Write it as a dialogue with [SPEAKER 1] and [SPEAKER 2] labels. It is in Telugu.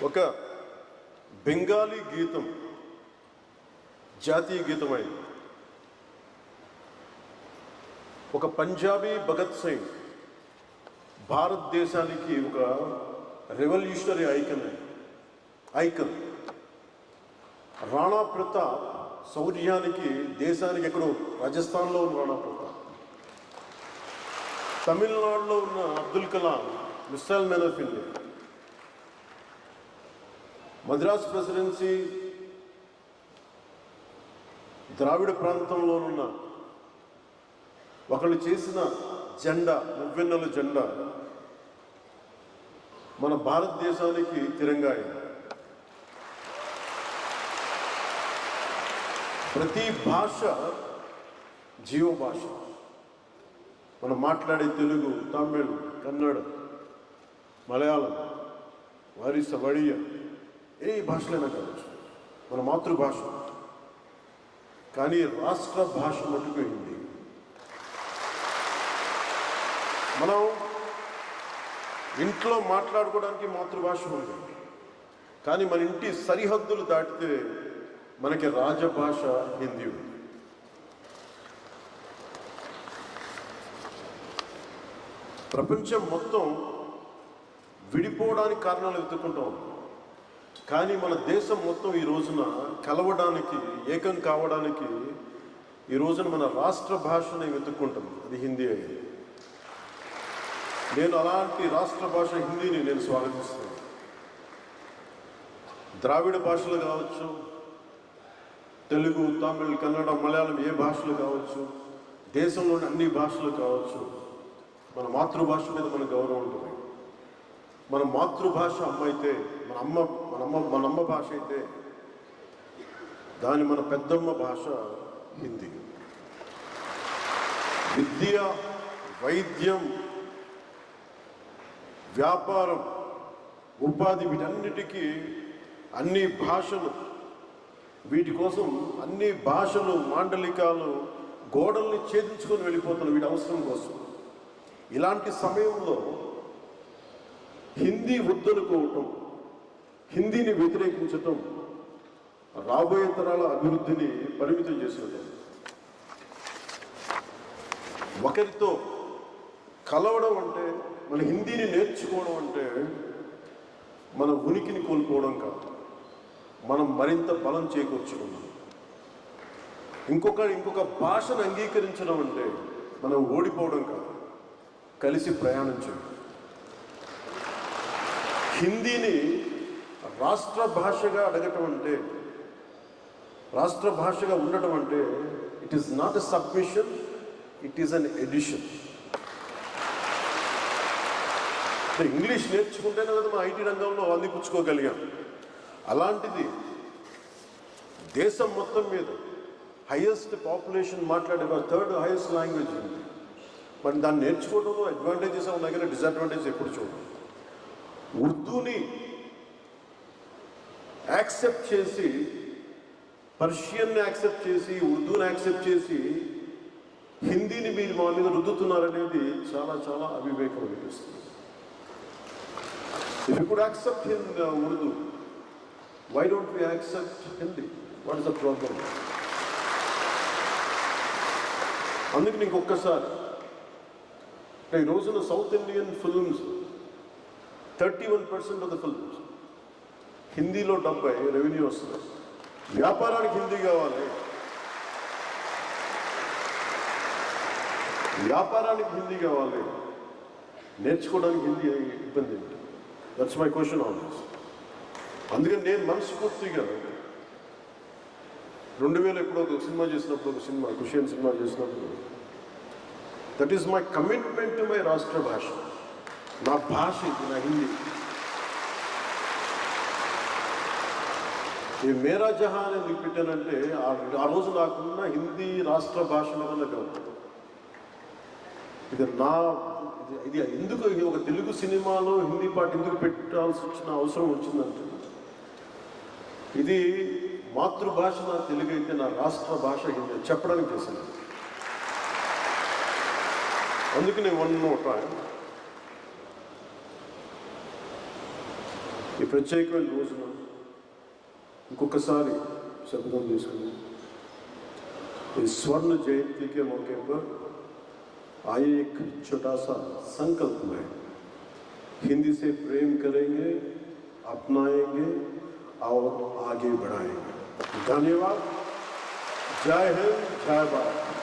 [SPEAKER 1] ఒక బెంగాలీ గీతం జాతీయ గీతమైంది. ఒక పంజాబీ భగత్ సింగ్ భారతదేశానికి ఒక రెవల్యూషనరీ ఐకన్. రాణా ప్రతాప్ శౌర్యానికి దేశానికి ఎక్కడో రాజస్థాన్లో ఉన్న రాణా ప్రతాప్, తమిళనాడులో ఉన్న Abdul Kalam missile man of India, Madras presidency ద్రావిడ ప్రాంతంలోనున్న ఒకళ్ళు చేసిన జెండా, మువ్వెన్నెల జెండా మన భారతదేశానికి తిరంగా అయింది. ప్రతి భాష జీవ భాష. మనం మాట్లాడే తెలుగు, తమిళ్, కన్నడ, మలయాళం, వారిస, వడియ, ఏ భాషలైనా కావచ్చు, మన మాతృభాష. కానీ రాష్ట్ర భాష మటుకు హిందీ. మనం ఇంట్లో మాట్లాడుకోవడానికి మాతృభాష ఉంది, కానీ మన ఇంటి సరిహద్దులు దాటితే మనకి రాజభాష హిందీ ఉంది. ప్రపంచం మొత్తం విడిపోవడానికి కారణాలు వెతుక్కుంటాం, కానీ మన దేశం మొత్తం ఈ రోజున కలవడానికి, ఏకం కావడానికి ఈ రోజున మన రాష్ట్ర భాషని వెతుక్కుంటాం. అది హిందీ అయ్యింది. నేను అలాంటి రాష్ట్ర భాష హిందీని నేను స్వాగతిస్తాను. ద్రావిడ భాషలు కావచ్చు, తెలుగు, తమిళ్, కన్నడ, మలయాళం, ఏ భాషలు కావచ్చు, దేశంలోని అన్ని భాషలు కావచ్చు, మన మాతృభాష మీద మన గౌరవం ఉంటుంది. మన మాతృభాష అమ్మ అయితే, మన అమ్మ భాష అయితే మన పెద్దమ్మ భాష హిందీ. విద్య, వైద్యం, వ్యాపారం, ఉపాధి, వీటన్నిటికీ అన్ని భాషలు, వీటి కోసం అన్ని భాషలు, మాండలికాలు గోడల్ని ఛేదించుకొని వెళ్ళిపోతున్నారు వీటి అవసరం కోసం. ఇలాంటి సమయంలో హిందీ వద్దనుకోవటం, హిందీని వ్యతిరేకించటం రాబోయే తరాల అభివృద్ధిని పరిమితం చేసినట్టు. ఒకరితో కలవడం అంటే, మన హిందీని నేర్చుకోవడం అంటే మన ఉనికిని కోల్పోవడం కాదు, మనం మరింత బలం చేకూర్చుకున్నాం. ఇంకొక భాషను అంగీకరించడం అంటే మనం ఓడిపోవడం కాదు, కలిసి ప్రయాణం చేయడం. హిందీని రాష్ట్ర భాషగా అడగటం అంటే, రాష్ట్ర భాషగా ఉండటం అంటే it is not a submission, it is an addition. English నేర్చుకుంటేనే కదా మనం ఐటీ రంగంలో అందిపుచ్చుకోగలిగాం. అలాంటిది దేశం మొత్తం మీద హైయెస్ట్ పాపులేషన్ మాట్లాడే థర్డ్ హైయెస్ట్ లాంగ్వేజ్ ఉంది. మరి దాన్ని నేర్చుకోవడంలో అడ్వాంటేజెస్ ఉన్నాయి కానీ డిసడ్వాంటేజెస్ ఎప్పుడు చూడండి. ఉర్దూని యాక్సెప్ట్ చేసి, పర్షియన్ని యాక్సెప్ట్ చేసి, ఉర్దూని యాక్సెప్ట్ చేసి హిందీని మీరు మా మీద రుద్దుతున్నారనేది చాలా చాలా అవివేకం అనిపిస్తుంది. If you could accept Urdu, why don't we accept Hindi? What is the problem? అందుకని ఇంకొకసారి ఈ రోజున south Indian films 31% of the films హిందీలో 70 రెవెన్యూ వస్తుంది. వ్యాపారానికి హిందీ కావాలి, వ్యాపారానికి హిందీ కావాలి, నేర్చుకోవడానికి హిందీ ఇబ్బంది ఏంటి? That's my question on this. అందుకని నేను మనస్ఫూర్తిగా 2000 ఎప్పుడో ఒక సినిమా చేసినప్పుడు, కుషియన్ సినిమా చేసినప్పుడు, that is my commitment to my రాష్ట్ర భాష. నా భాష ఇది, నా హిందీ. ఈ మేరా జహాన్ ఎందుకు పెట్టానంటే ఆ రోజు నాకున్న హిందీ రాష్ట్ర భాష మీద నాకు ఇది ఎందుకు ఒక తెలుగు సినిమాలో హిందీ పాట ఎందుకు పెట్టాల్సి వచ్చిన అవసరం వచ్చిందంటే, ఇది మాతృభాష నా తెలుగు అయితే నా రాష్ట్ర భాష హిందీ చెప్పడానికి చేశాను. అందుకనే వన్ మోర్ టైం ఈ ప్రత్యేకమైన రోజున ఇంకొకసారి शब्दों తీసుకుని इस स्वर्ण जयंती के मौके पर आइए एक छोटा सा संकल्प में हिंदी से प्रेम करेंगे, अपनाएंगे और आगे बढ़ाएंगे। धन्यवाद। जय हिंद, जय भारत।